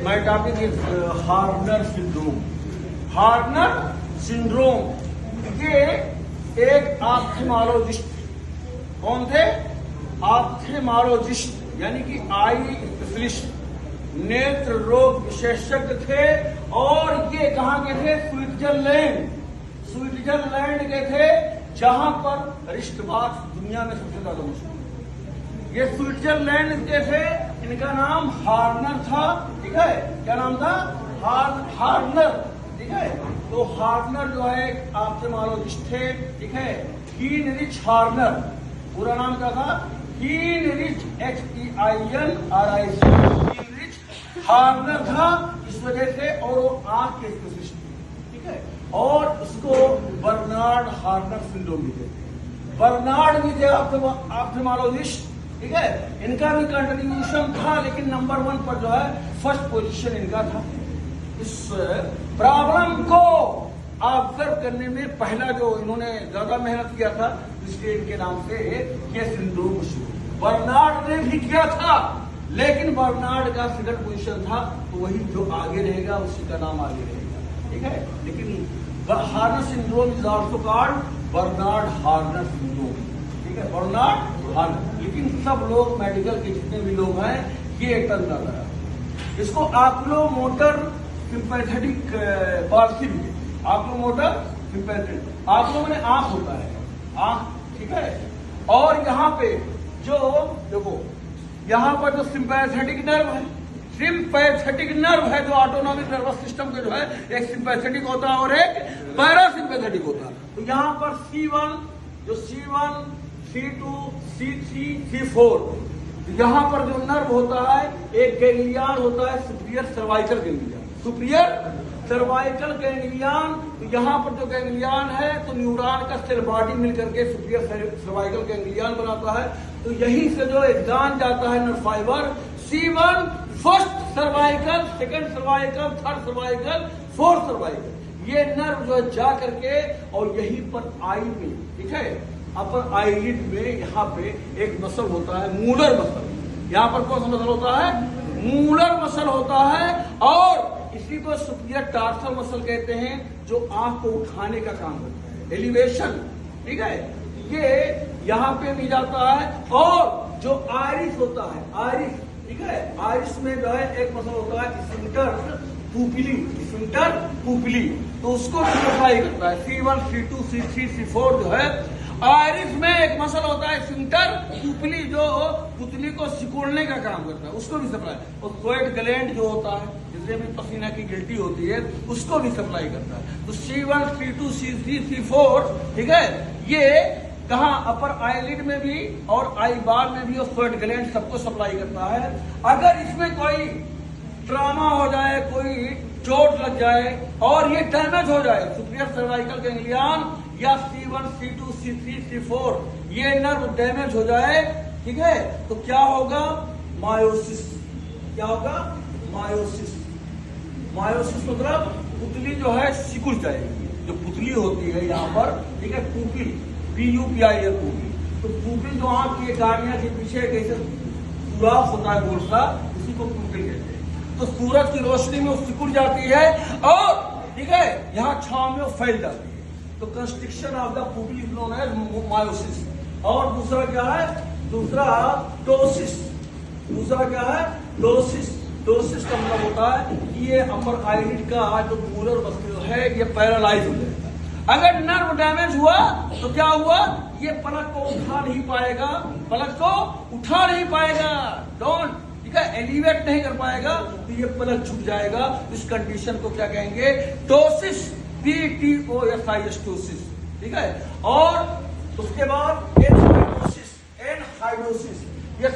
My topic is Harner syndrome. Harner syndrome. ये एक ophthalmologist कौन थे? ऑप्थेल्मोलॉजिस्ट यानी कि आई स्पेशलिस्ट, नेत्र रोग विशेषज्ञ थे। और ये कहाँ के थे? स्विट्जरलैंड के थे, जहां पर रिश्तबाज दुनिया में सबसे ज्यादा मशहूर। ये स्विट्जरलैंड के थे, इनका नाम हार्नर था। ठीक है, क्या नाम था? हार्नर। ठीक है, तो हार्नर जो है एक ऑप्थेल्मोलॉजिस्ट थे। ठीक है, हीनरिच हार्नर, पूरा नाम क्या था? हीनरिच HEINRIC, हीनरिच हार्नर था इस वजह से। और वो आंख के स्पेशलिस्ट थे। ठीक है, और उसको बर्नार्ड हार्नर सिंड्रोम भी कहते। बर्नार्ड भी थे ऑप्थेल्मोलॉजिस्ट। ठीक है, इनका भी कंट्रीब्यूशन था, लेकिन नंबर 1 पर जो है फर्स्ट पोजीशन इनका था। इस प्रॉब्लम को ऑब्जर्व करने में पहला जो इन्होंने ज्यादा मेहनत किया था, इसलिए इनके नाम से ये सिंड्रोम शुरू। बर्नार्ड ने भी किया था, लेकिन बर्नार्ड का सेकंड पोजीशन था, तो वही जो आगे रहेगा उसी का नाम आगे रहेगा। ठीक है, लेकिन Horner syndrome is also called Bernard Horner syndrome. ठीक है, बर्नार्ड हार्नर। लेकिन सब लोग मेडिकल के जितने भी लोग हैं ये एक तरह का इसको ऑक्यूलोमोटर सिंपैथेटिक पाल्सी भी है। ऑक्यूलोमोटर सिंपैथेटिक, ऑक्यूलो माने आंख होता है, आंख। ठीक है, और यहाँ पे जो देखो, यहाँ पर जो सिंपैथेटिक नर्व है, सिंपैथेटिक नर्व है जो ऑटोनॉमिक नर्वस सिस्टम के जो है, एक सिंपैथेटिक होता है और एक पैरासिम्पैथेटिक होता है। तो यहाँ पर C1, जो C1, C2, C3, C4, यहाँ पर जो नर्व होता है, एक गैंग्लियन होता है, superior cervical ganglion, superior cervical ganglion. तो यहाँ पर जो गैंग्लियन है, तो न्यूरॉन का सेल बॉडी मिलकर के सुपीरियर सर्वाइकल गैंग्लियन बनाता है। तो यहीं से जो जान जाता है nerve fibre C1 first cervical, second cervical, third cervical, fourth cervical, ये नर्व जो है जा करके और यहीं पर आई में, ठीक है, अपर आईलिड में यहाँ पे एक मसल होता है, मूलर मसल। यहाँ पर कौन सा मसल होता है? मूलर मसल होता है। और इसी को सुपीरियर टार्सल मसल कहते हैं, जो आंख को उठाने का काम करता है, एलिवेशन। ठीक है, ये यहाँ पे भी जाता है। और जो आयरिस होता है, आयरिस, ठीक है, आयरिस में जो है एक मसल होता है स्फिंक्टर पुपिली, स्फिंक्टर पुपिली, तो उसको सप्लाई करता है। C1, C2, C3, C4 जो है। आयरिस में एक मसल होता है स्फिंक्टर पुपिली, जो पुतली को सिकुड़ने का काम करता है, उसको भी सप्लाई। और स्वेट ग्लैंड जो होता है, जिससे भी पसीना की गिल्टी होती है, उसको भी सप्लाई करता है। तो C1, C2, C3, C4, ठीक है, ये कहा अपर आईलिड में भी और आई बार में भी, और स्वेट ग्लैंड सबको सप्लाई करता है। अगर इसमें कोई ट्रॉमा हो जाए, कोई चोट लग जाए और ये डैमेज हो जाए, सुपीरियर सर्वाइकल गैंग्लियन या C1, C2, C3, C4, ये नर्व डैमेज हो जाए, ठीक है, तो क्या होगा? मायोसिस। क्या होगा? मायोसिस। मायोसिस मतलब पुतली जो है सिकुड़ जाएगी। जो पुतली होती है यहाँ पर, ठीक है, पुपिल, PUPIL, पुपिल। तो पुपिल जो आंख की गाड़ियां के पीछे कैसे सुराख होता है गोल सा, उसी को पुपिल कहते हैं। तो सूरज की रोशनी में वो सिकुड़ जाती है और, ठीक है, यहाँ छांव में वो फैल जाती है। तो constriction of the pupil is known as miosis. और दूसरा क्या है? दूसरा टोसिस। दूसरा क्या है? टोसिस। टोसिस का मतलब होता है कि ये अपर आईलिड का जो मूलर मसल है, ये पैरालाइज हो जाएगा। अगर नर्व डैमेज हुआ तो क्या हुआ? ये पलक को उठा नहीं पाएगा, पलक को उठा नहीं पाएगा, डोंट, ठीक है, एलिवेट नहीं कर पाएगा, तो ये पलक झुक जाएगा। इस कंडीशन को क्या कहेंगे? Ptosis, PTOSIS, ptosis. ठीक है, और उसके बाद एनहाइड्रोसिस, ये